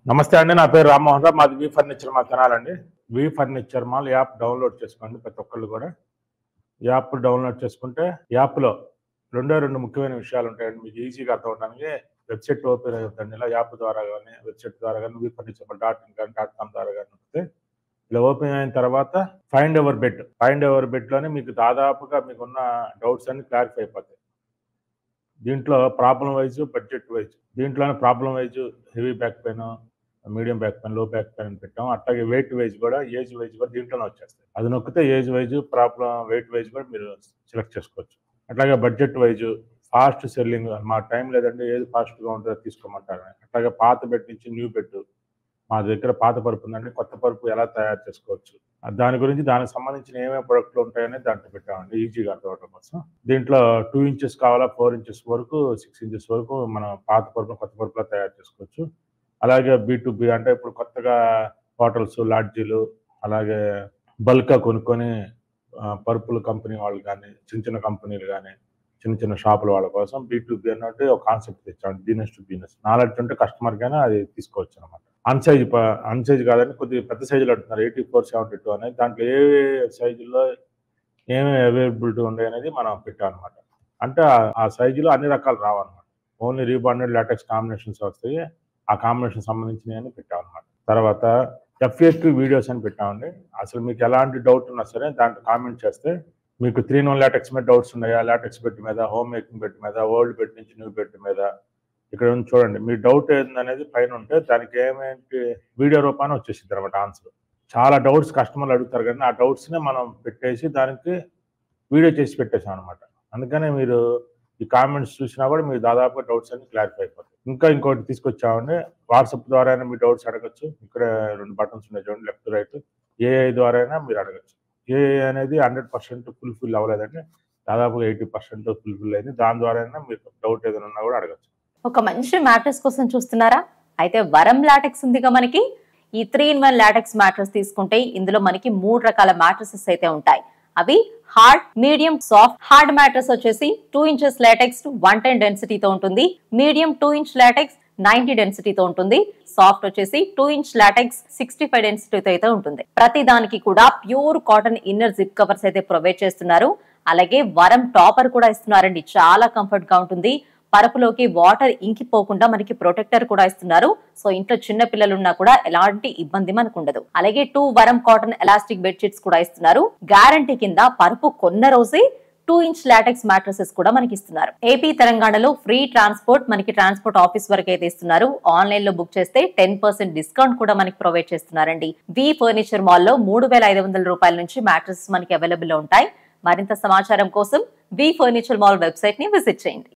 నమస్తే అండి. నా పేరు రామ్మోహన్ రావు. మాది వి ఫర్నిచర్ మా ఛానల్ అండి. V furniture mall app download చేసుకోండి ప్రతి ఒక్కళ్ళు కూడా. యాప్ డౌన్లోడ్ చేసుకుంటే యాప్లో రెండు ముఖ్యమైన విషయాలు ఉంటాయండి. మీకు ఈజీగా అర్థం అవడానికి వెబ్సైట్ ఓపెన్ అవుతుంది. ఇలా యాప్ ద్వారా కానీ వెబ్సైట్ ద్వారా కానీ వి ఫర్నిచర్ .in కానీ .com ద్వారా కానీ వస్తే ఇలా ఓపెన్ అయిన తర్వాత ఫైండ్ ఎవర్ బెట్లోనే మీకు దాదాపుగా మీకున్న డౌట్స్ అన్ని క్లారిఫై అయిపోతాయి. దీంట్లో ప్రాబ్లం వైజ్ బడ్జెట్ వైజ్ దీంట్లోనే problem wise heavy back pain, medium back pain, లో బ్యాక్ పెయిన్ అని పెట్టాం. అట్లాగే వెయిట్ వైజ్ కూడా ఏజ్ వైజ్ కూడా దీంట్లోనే వచ్చేస్తాయి. అది నొక్కితే age wise problem wait wise కూడా మీరు సెలెక్ట్ చేసుకోవచ్చు. అట్లాగే బడ్జెట్ వైజ్ ఫాస్ట్ సెల్లింగ్ మా టైం లేదంటే ఏది ఫాస్ట్గా ఉంటుందో తీసుకోమంటారు. అట్లాగే పాత బెడ్ నుంచి న్యూ బెడ్ మా దగ్గర పాత పరుపు ఉందండి, కొత్త పరుపు ఎలా తయారు చేసుకోవచ్చు దాని గురించి దానికి సంబంధించిన ఏమేమి ప్రొడక్ట్లు ఉంటాయని దాంట్లో పెట్టామండి ఈజీగా అర్థం అవడం కోసం. దీంట్లో 2 ఇంచెస్ కావాలా, 4 ఇంచెస్ వరకు, 6 ఇంచెస్ వరకు మనం పాత పరుపు కొత్త పరుపులా తయారు చేసుకోవచ్చు. అలాగే B2B అంటే ఇప్పుడు కొత్తగా హోటల్స్, లాడ్జీలు, అలాగే బల్క్గా కొనుక్కొని పరుపుల కంపెనీ వాళ్ళు కానీ చిన్న కంపెనీలు కానీ చిన్న షాపుల వాళ్ళ కోసం B2B అన్నట్టు ఒక కాన్సెప్ట్ తెచ్చాము. బిజినెస్ టు బిజినెస్ నాలెడ్జ్ ఉంటే కస్టమర్ కైనా అది తీసుకోవచ్చు అనమాట. అన్సైజ్ కాదని కొద్దిగా పెద్ద సైజులు అడుగుతున్నారు 84, 72 అనేది. దాంట్లో ఏ సైజుల్లో ఏమేమి అవైలబిలిటీ ఉన్నాయి అనేది మనం పెట్టాం అనమాట. అంటే ఆ సైజులో అన్ని రకాలు రావన్నమాట. ఓన్లీ రీబాండెడ్ లాటెక్స్ కాంబినేషన్స్ వస్తాయి. ఆ కాంబినేషన్ సంబంధించినవి అని పెట్టాం అనమాట. తర్వాత FAQ వీడియోస్ అని పెట్టామండి. అసలు మీకు ఎలాంటి డౌట్ ఉన్నా సరే దాంట్లో కామెంట్ చేస్తే మీకు 3-in-1 లాటెక్స్ మీద డౌట్స్ ఉన్నాయా, లాటెక్స్ బెడ్ మీద, హోమ్ మేకింగ్ బెడ్ మీద, ఓల్డ్ బెడ్ నుంచి న్యూ బెడ్ మీద ఇక్కడ చూడండి. మీ డౌట్ ఏందనేది పైన ఉంటే దానికి ఏమేంటి వీడియో రూపాన్ని వచ్చేసింది అనమాట ఆన్సర్. చాలా డౌట్స్ కస్టమర్లు అడుగుతారు కానీ ఆ డౌట్స్ని మనం పెట్టేసి దానికి వీడియో చేసి పెట్టేసాం అనమాట. అందుకనే మీరు ఈ కామెంట్స్ చూసినా కూడా మీరు దాదాపుగా డౌట్స్ అన్ని క్లారిఫై అయిపోతాయి. ఇంకోటి తీసుకొచ్చామండి. వాట్సాప్ ద్వారా అయినా మీ డౌట్స్ అడగచ్చు. ఇక్కడ 2 బటన్స్ ఉన్నాయి చూడండి, లెఫ్ట్ రైట్. AI ద్వారా అయినా మీరు అడగచ్చు. AI అనేది 100% ఫుల్ఫిల్ అవ్వలేదండి, దాదాపుగా 80% ఫుల్ఫిల్ అయింది. దాని ద్వారా అయినా మీకు డౌట్ ఏదైనా ఉన్నా కూడా అడగచ్చు. ఒక మంచి మ్యాట్రెస్ కోసం చూస్తున్నారా? అయితే వరం లాటెక్స్ ఉందిగా మనకి. ఈ 3-in-1 లాటెక్స్ మ్యాట్రెస్ తీసుకుంటే ఇందులో మనకి 3 రకాల మ్యాట్రెసెస్ అయితే ఉంటాయి. అవి hard, medium, soft. Hard mattress వచ్చేసి 2 ఇంచెస్ లాటెక్స్ 110 డెన్సిటీతో ఉంటుంది. మీడియం 2 ఇంచ్ లాటెక్స్ 90 డెన్సిటీతో ఉంటుంది. సాఫ్ట్ వచ్చేసి 2 ఇంచ్ లాటెక్స్ 65 డెన్సిటీతో అయితే ఉంటుంది. ప్రతి దానికి కూడా pure cotton inner zip covers అయితే ప్రొవైడ్ చేస్తున్నారు. అలాగే వరం టాపర్ కూడా ఇస్తున్నారండి. చాలా కంఫర్ట్ గా ఉంటుంది. పరుపులోకి వాటర్ ఇంకిపోకుండా మనకి ప్రొటెక్టర్ కూడా ఇస్తున్నారు. సో ఇంట్లో చిన్న పిల్లలు ఉన్నా కూడా ఎలాంటి ఇబ్బంది మనకు ఉండదు. అలాగే 2 వరం కాటన్ ఎలాస్టిక్ బెడ్షీట్స్ కూడా ఇస్తున్నారు. గ్యారంటీ కింద పరుపు కొన్న రోజే 2 ఇంచ్ లాటెక్స్ మ్యాట్రసెస్ కూడా మనకి ఇస్తున్నారు. ఏపీ తెలంగాణలో ఫ్రీ ట్రాన్స్పోర్ట్, మనకి ట్రాన్స్పోర్ట్ ఆఫీస్ వరకు అయితే ఇస్తున్నారు. ఆన్లైన్ లో బుక్ చేస్తే 10% డిస్కౌంట్ కూడా మనకి ప్రొవైడ్ చేస్తున్నారండి. వి ఫర్నిచర్ మాల్ లో 3,500 రూపాయల నుంచి మ్యాట్రసెస్ మనకి అవైలబుల్ లో ఉంటాయి. మరింత సమాచారం కోసం వి ఫర్నిచర్ మాల్ వెబ్సైట్ ని విజిట్ చేయండి.